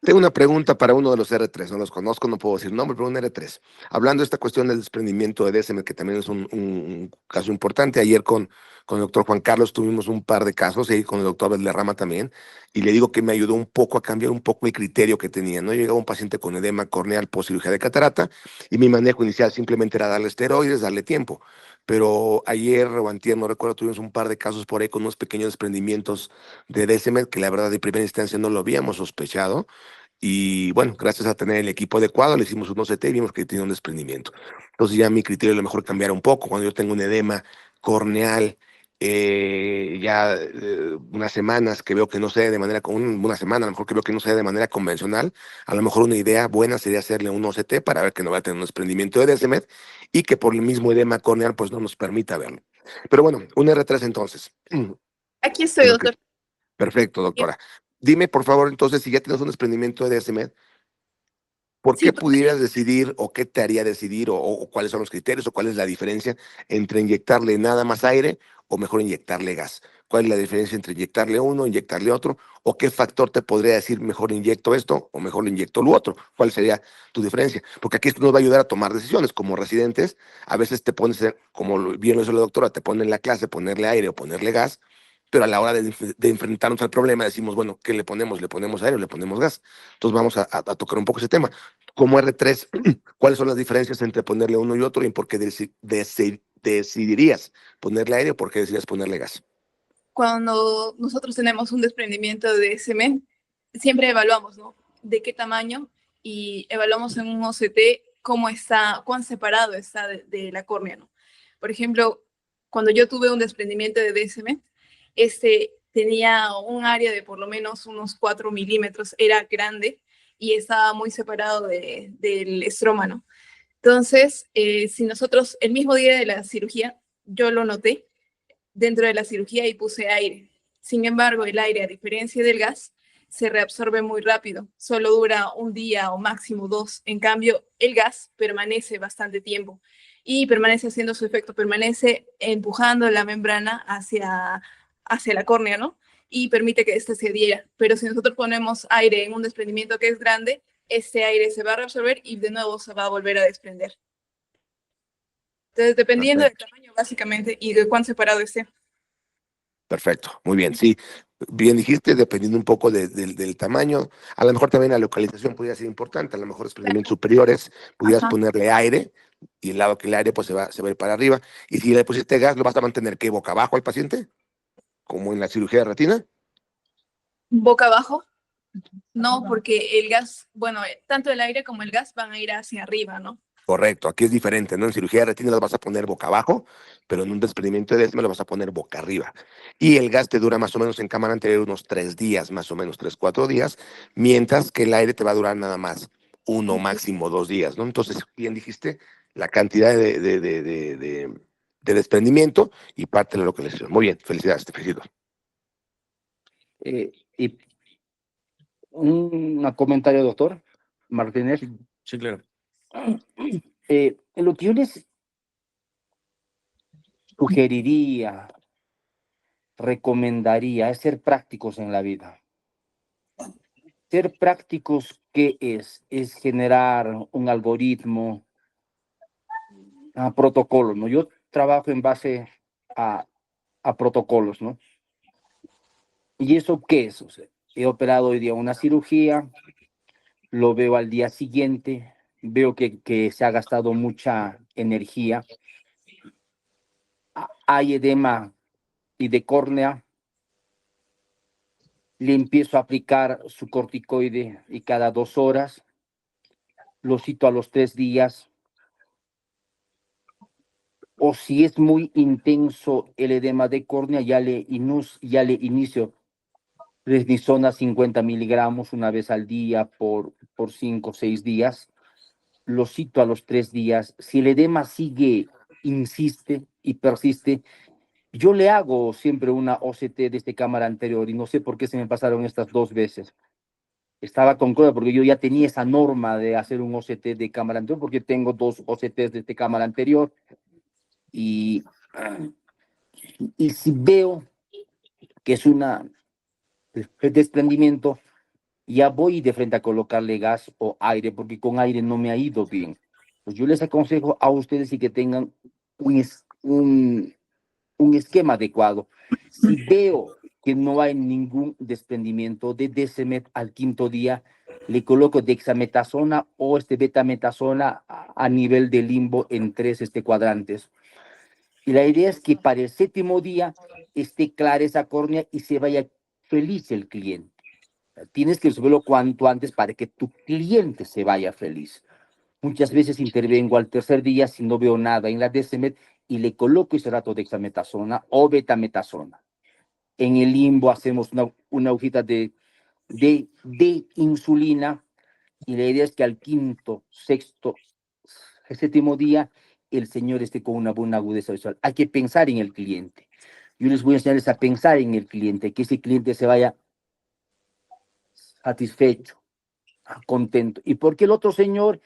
Tengo una pregunta para uno de los R3, no los conozco, no puedo decir nombre, pero un R3. Hablando de esta cuestión del desprendimiento de DSM, que también es un caso importante, ayer con el doctor Juan Carlos tuvimos un par de casos, y con el doctor Valderrama también, y le digo que me ayudó un poco a cambiar un poco el criterio que tenía, ¿no? Llegaba un paciente con edema corneal post cirugía de catarata, y mi manejo inicial simplemente era darle esteroides, darle tiempo. Pero ayer o antier, no recuerdo, tuvimos un par de casos por ahí con unos pequeños desprendimientos de Descemet, que la verdad de primera instancia no lo habíamos sospechado. Y bueno, gracias a tener el equipo adecuado, le hicimos un OCT y vimos que tenía un desprendimiento. Entonces ya mi criterio a lo mejor cambiará un poco. Cuando yo tengo un edema corneal, unas semanas que veo que no se da de manera, una semana a lo mejor que veo que no se da de manera convencional, a lo mejor una idea buena sería hacerle un OCT para ver que no va a tener un desprendimiento de Descemet y que por el mismo edema corneal pues no nos permita verlo. Pero bueno, un R3 entonces. Aquí estoy, En lo que- doctor. Perfecto, doctora. Dime, por favor, entonces, si ya tienes un desprendimiento de DSM, ¿por Sí, qué pudieras decidir o qué te haría decidir o cuáles son los criterios o cuál es la diferencia entre inyectarle nada más aire o mejor inyectarle gas? ¿Cuál es la diferencia entre inyectarle uno, inyectarle otro? ¿O qué factor te podría decir mejor inyecto esto o mejor inyecto lo otro? ¿Cuál sería tu diferencia? Porque aquí esto nos va a ayudar a tomar decisiones. Como residentes, a veces te pones, como bien lo hizo la doctora, te pone en la clase ponerle aire o ponerle gas, pero a la hora de enfrentarnos al problema decimos, bueno, ¿qué le ponemos? ¿Le ponemos aire o le ponemos gas? Entonces vamos a tocar un poco ese tema. Como R3, ¿cuáles son las diferencias entre ponerle uno y otro y por qué decidirías ponerle aire o por qué decidirías ponerle gas? cuando nosotros tenemos un desprendimiento de semen, siempre evaluamos, ¿no? De qué tamaño y evaluamos en un OCT cómo está, cuán separado está de la córnea, ¿no? Por ejemplo, cuando yo tuve un desprendimiento de DSM, tenía un área de por lo menos unos 4 milímetros, era grande y estaba muy separado del estrómano. Entonces, si nosotros, el mismo día de la cirugía, yo lo noté dentro de la cirugía y puse aire. Sin embargo, el aire, a diferencia del gas, se reabsorbe muy rápido, solo dura un día o máximo 2. En cambio, el gas permanece bastante tiempo y permanece haciendo su efecto, permanece empujando la membrana hacia la córnea, ¿no? Y permite que ésta se adhiera. Pero si nosotros ponemos aire en un desprendimiento que es grande, este aire se va a reabsorber y de nuevo se va a volver a desprender. Entonces, dependiendo del Perfecto. tamaño, básicamente, y de cuán separado esté. Perfecto, muy bien, sí. Bien dijiste, dependiendo un poco del tamaño, a lo mejor también la localización podría ser importante, a lo mejor desprendimientos superiores, pudieras Ajá. ponerle aire, y el lado que el aire pues se va a ir para arriba, y si le pusiste gas, ¿lo vas a mantener qué, boca abajo al paciente? Como en la cirugía de retina. Boca abajo, no, porque el gas, bueno, tanto el aire como el gas van a ir hacia arriba, ¿no? Correcto, aquí es diferente, ¿no? En cirugía de retina las vas a poner boca abajo, pero en un desprendimiento de me lo vas a poner boca arriba. Y el gas te dura más o menos en cámara anterior unos 3 días, más o menos 3, 4 días, mientras que el aire te va a durar nada más 1, máximo 2 días, ¿no? Entonces, bien dijiste, la cantidad de desprendimiento y parte de la localización. Muy bien, felicidades, te felicito. Y un comentario, doctor Martínez. Sí, claro. En lo que yo les sugeriría, recomendaría, es ser prácticos en la vida. Ser prácticos, ¿qué es? Es generar un algoritmo, protocolos, ¿no? Yo trabajo en base a, a protocolos, ¿no? ¿Y eso qué es? O sea, he operado hoy día una cirugía, lo veo al día siguiente, veo que se ha gastado mucha energía, hay edema y de córnea, le empiezo a aplicar su corticoide y cada 2 horas, lo cito a los 3 días, o si es muy intenso el edema de córnea, ya le inicio prednisona 50 miligramos una vez al día por 5 o 6 días, lo cito a los 3 días. Si el edema insiste y persiste, yo le hago siempre una OCT de esta cámara anterior y no sé por qué se me pasaron estas 2 veces. Estaba con cuidado porque yo ya tenía esa norma de hacer un OCT de cámara anterior porque tengo 2 OCTs de esta cámara anterior y, y si veo que es el desprendimiento, ya voy de frente a colocarle gas o aire porque con aire no me ha ido bien. Pues yo les aconsejo a ustedes y que tengan un esquema adecuado. Si veo que no hay ningún desprendimiento de Desemet al 5.º día, le coloco dexametasona o betametasona a nivel de limbo en 3 cuadrantes. Y la idea es que para el 7.º día esté clara esa córnea y se vaya feliz el cliente. Tienes que resolverlo cuanto antes para que tu cliente se vaya feliz. Muchas veces intervengo al 3.er día si no veo nada en la Desemet y le coloco ese rato de dexametasona o betametasona. En el limbo hacemos una hojita de insulina y la idea es que al 5.º, 6.º, 7.º día el señor esté con una buena agudeza visual. Hay que pensar en el cliente. Yo les voy a enseñarles a pensar en el cliente, que ese cliente se vaya satisfecho, contento. ¿Y por qué el otro señor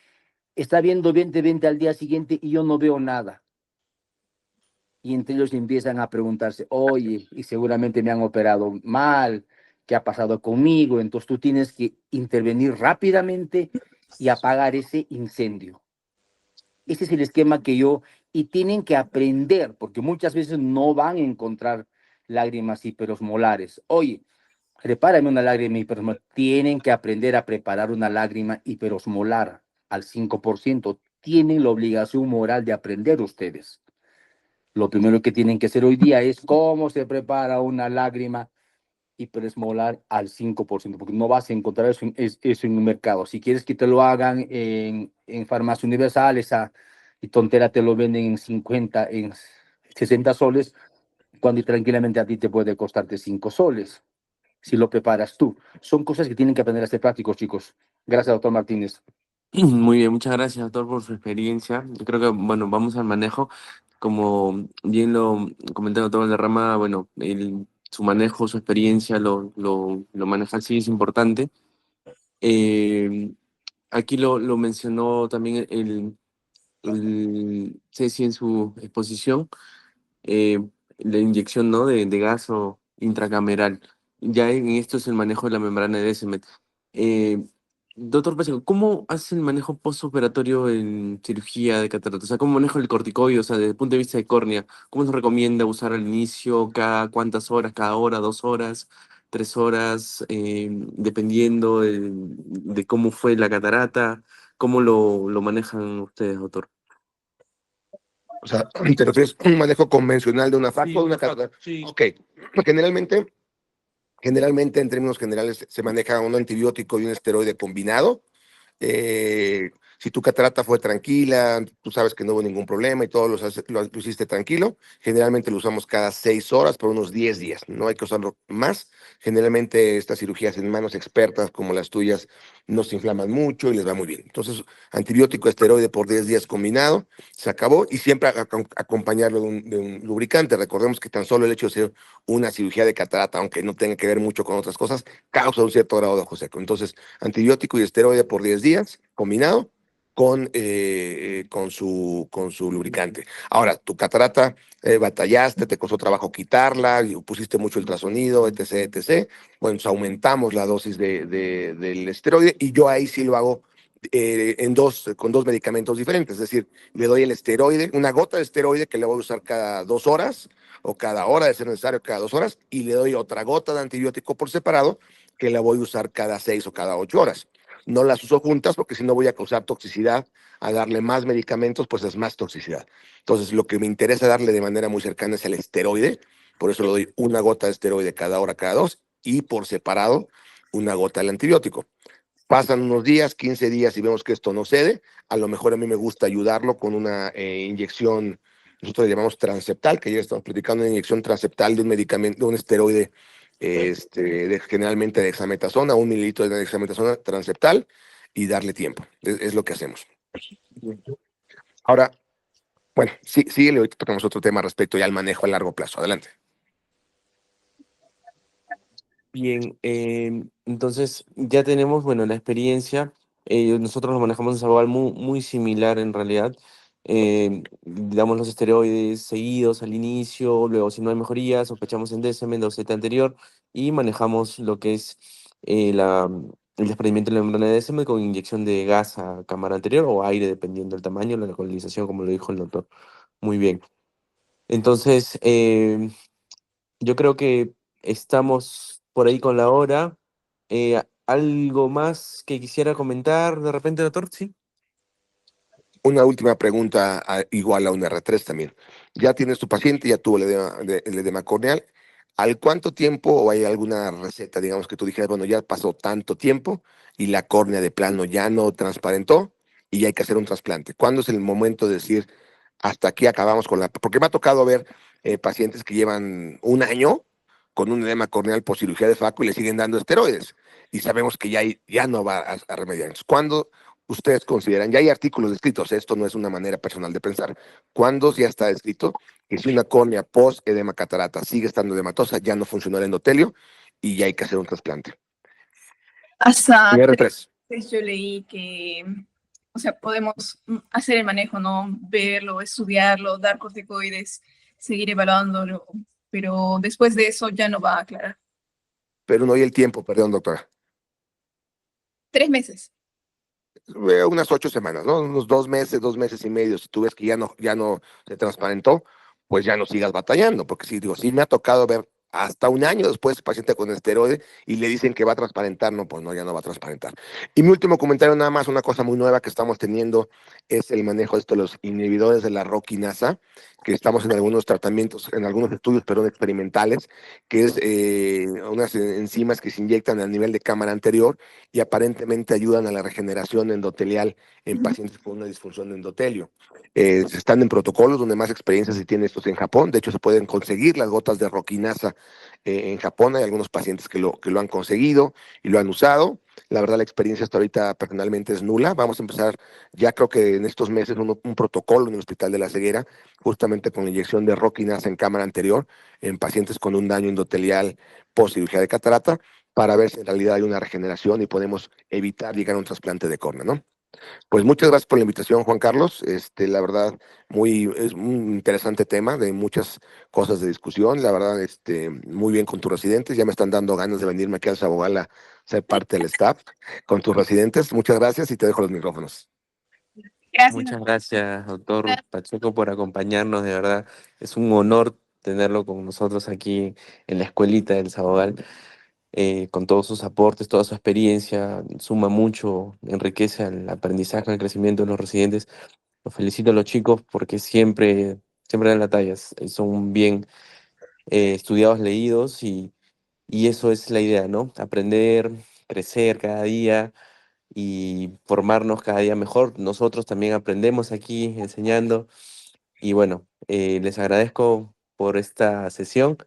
está viendo 20 al día siguiente y yo no veo nada? Y entre ellos empiezan a preguntarse, oye, y seguramente me han operado mal, ¿qué ha pasado conmigo? Entonces tú tienes que intervenir rápidamente y apagar ese incendio. Ese es el esquema y tienen que aprender, porque muchas veces no van a encontrar lágrimas hiperosmolares. Oye, prepárame una lágrima hiperosmolar. Tienen que aprender a preparar una lágrima hiperosmolar al 5%. Tienen la obligación moral de aprender ustedes. Lo primero que tienen que hacer hoy día es cómo se prepara una lágrima hiperosmolar al 5%, porque no vas a encontrar eso en un mercado. Si quieres que te lo hagan en Farmacia Universal, y tontera te lo venden en 60 soles, cuando tranquilamente a ti te puede costarte 5 soles, si lo preparas tú. Son cosas que tienen que aprender a ser prácticos, chicos. Gracias, doctor Martínez. Muy bien, muchas gracias, doctor, por su experiencia. Yo creo que, bueno, vamos al manejo. Como bien lo comentó el doctor Valderrama, bueno, su manejo, su experiencia, lo maneja así, es importante. Eh, Aquí lo mencionó también el Ceci en su exposición, eh, la inyección, ¿no? de gas o intracameral. Ya en esto es el manejo de la membrana de Descemet. Doctor Pacheco, ¿cómo hace el manejo postoperatorio en cirugía de catarata? O sea, ¿cómo maneja el corticoide? O sea, desde el punto de vista de córnea, ¿cómo se recomienda usar al inicio? ¿Cada cuántas horas? ¿Cada hora? ¿2 horas? ¿3 horas? Dependiendo de cómo fue la catarata. ¿Cómo lo manejan ustedes, doctor? O sea, ¿te refieres a un manejo convencional de una FAC Sí, o de una una FAC, catarata? sí. Ok. Generalmente, en términos generales, se maneja un antibiótico y un esteroide combinado. Si tu catarata fue tranquila, tú sabes que no hubo ningún problema y todo lo hiciste tranquilo, generalmente lo usamos cada 6 horas por unos 10 días. No hay que usarlo más. Generalmente estas cirugías en manos expertas como las tuyas no se inflaman mucho y les va muy bien. Entonces, antibiótico, esteroide por 10 días combinado, se acabó y siempre acompañarlo de un lubricante. Recordemos que tan solo el hecho de hacer una cirugía de catarata, aunque no tenga que ver mucho con otras cosas, causa un cierto grado de ojo seco. Entonces, antibiótico y esteroide por 10 días, combinado con su lubricante. Ahora, tu catarata, batallaste, te costó trabajo quitarla, y pusiste mucho ultrasonido, etc., etc. Bueno, pues aumentamos la dosis del esteroide y yo ahí sí lo hago con dos medicamentos diferentes. Es decir, le doy el esteroide, una gota de esteroide que le voy a usar cada 2 horas o cada hora de ser necesario, cada 2 horas, y le doy otra gota de antibiótico por separado que la voy a usar cada 6 o cada 8 horas. No las uso juntas porque si no voy a causar toxicidad. A darle más medicamentos, pues es más toxicidad. Entonces, lo que me interesa darle de manera muy cercana es el esteroide. Por eso le doy una gota de esteroide cada hora, cada 2, y por separado una gota del antibiótico. Pasan unos días, 15 días, y vemos que esto no cede. A lo mejor a mí me gusta ayudarlo con una inyección, nosotros le llamamos transeptal, que ya estamos platicando, una inyección transeptal de un medicamento, de un esteroide, generalmente de dexametasona, 1 mililitro de dexametasona transeptal, y darle tiempo. Es lo que hacemos. Ahora, bueno, sí, síguele, ahorita tocamos otro tema respecto ya al manejo a largo plazo. Adelante. Bien, entonces ya tenemos, bueno, la experiencia. Nosotros lo manejamos en Sabal muy, muy similar en realidad. Damos los esteroides seguidos al inicio, luego si no hay mejoría, sospechamos en DSM, doceta anterior, y manejamos lo que es el desprendimiento de la membrana de DSM con inyección de gas a cámara anterior o aire, dependiendo del tamaño, la localización, como lo dijo el doctor. Muy bien. Entonces, yo creo que estamos por ahí con la hora. ¿Algo más que quisiera comentar de repente, doctor? Sí. Una última pregunta igual a un R3 también. Ya tienes tu paciente, ya tuvo el edema corneal. ¿Al cuánto tiempo o hay alguna receta, digamos, que tú dijeras, bueno, ya pasó tanto tiempo y la córnea de plano ya no transparentó y ya hay que hacer un trasplante? ¿Cuándo es el momento de decir, hasta aquí acabamos con la... Porque me ha tocado ver pacientes que llevan un año con un edema corneal por cirugía de FACO y le siguen dando esteroides y sabemos que ya no va a remediar. Entonces, ¿cuándo ustedes consideran, ya hay artículos escritos, esto no es una manera personal de pensar, cuando ya está escrito que si una córnea post edema catarata sigue estando edematosa, ya no funciona el endotelio y ya hay que hacer un trasplante? Hasta R3. yo leí que, o sea, podemos hacer el manejo, ¿no? Verlo, estudiarlo, dar corticoides, seguir evaluándolo, pero después de eso ya no va a aclarar. Pero no hay el tiempo, perdón, doctora. 3 meses. Unas 8 semanas, ¿no? Unos 2 meses y medio. Si tú ves que ya no se transparentó, pues ya no sigas batallando, porque sí, digo, sí me ha tocado ver hasta un año después, paciente con esteroide, y le dicen que va a transparentar, no, pues no, ya no va a transparentar. Y mi último comentario, nada más, una cosa muy nueva que estamos teniendo es el manejo de estos, los inhibidores de la ROCkinasa, que estamos en algunos tratamientos, en algunos estudios, perdón, experimentales, que es unas enzimas que se inyectan a nivel de cámara anterior y aparentemente ayudan a la regeneración endotelial en pacientes con una disfunción de endotelio. Están en protocolos donde más experiencia se tiene estos en Japón. De hecho, se pueden conseguir las gotas de ROCkinasa en Japón. Hay algunos pacientes que lo han conseguido y lo han usado. La verdad, la experiencia hasta ahorita personalmente es nula. Vamos a empezar ya creo que en estos meses un protocolo en el Hospital de la Ceguera, justamente con la inyección de ROCkinasa en cámara anterior en pacientes con un daño endotelial post cirugía de catarata, para ver si en realidad hay una regeneración y podemos evitar llegar a un trasplante de córnea, ¿no? Pues muchas gracias por la invitación, Juan Carlos. La verdad, es un interesante tema de muchas cosas de discusión. La verdad, muy bien con tus residentes. Ya me están dando ganas de venirme aquí al Sabogal a ser parte del staff con tus residentes. Muchas gracias y te dejo los micrófonos. Gracias. Muchas gracias, doctor Pacheco, por acompañarnos, de verdad. Es un honor tenerlo con nosotros aquí en la escuelita del Sabogal, con todos sus aportes, toda su experiencia, suma mucho, enriquece el aprendizaje, el crecimiento de los residentes. Los felicito a los chicos porque siempre dan la talla, son bien estudiados, leídos y eso es la idea, ¿no? Aprender, crecer cada día y formarnos cada día mejor. Nosotros también aprendemos aquí enseñando y bueno, les agradezco por esta sesión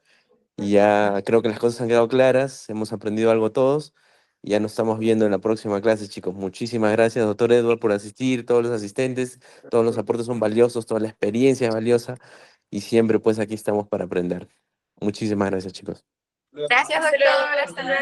y ya creo que las cosas han quedado claras, hemos aprendido algo todos y ya nos estamos viendo en la próxima clase, chicos. Muchísimas gracias, doctor Edward, por asistir, todos los asistentes, todos los aportes son valiosos, toda la experiencia es valiosa y siempre pues aquí estamos para aprender. Muchísimas gracias, chicos. Gracias, doctor. Hasta luego.